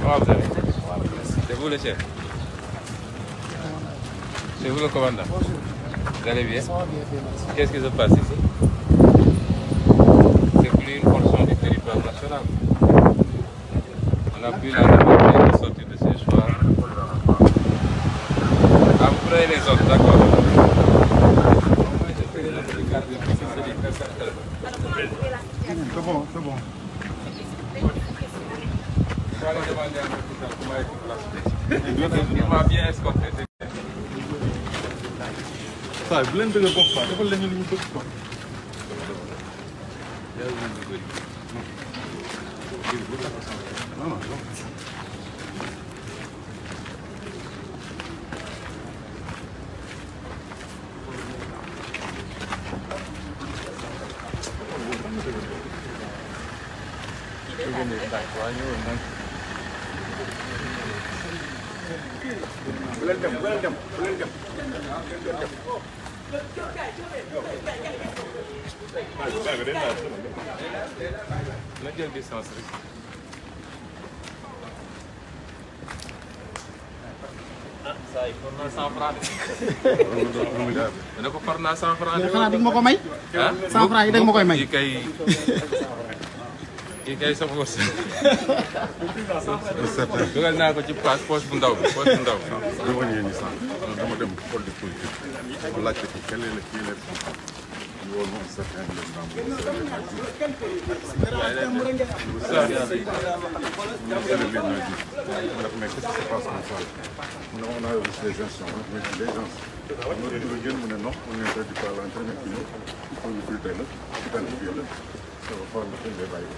Comment vous allez? C'est vous le chef? C'est vous le commandant? Vous allez bien? Qu'est-ce qui se passe ici? C'est plus une portion du territoire national. On a plus la liberté de sortir de ces choix. Ah, vous prenez les autres, d'accord. C'est bon, c'est bon. Il m'a bien escorté. Ça, vous l'avez de le box, vous l'avez de le box. Non, non, non. Na jël distance rek. Ah saa yi for naa 100 francs de. dana ko for naa 100 francs de. xanaa di ma ko may. ah 100 francs yi da nga ma koy may. kii kay sa force. dugal naa ko ci poche bu ndaw bi poche bu ndaw bi. dama ñëw ni sànq dama dem pôle de politique ma laajte ko quel est le qui est responsable ñu woo ma un certain mais qu'est-ce qui se passe comme ça? On a reçu des instructions, mais des gens. On aurait dû dire, mais non, on est interdit par l'entraîneur qui nous, il faut nous filtrer là, identifier là, ça va faire le fait des bails.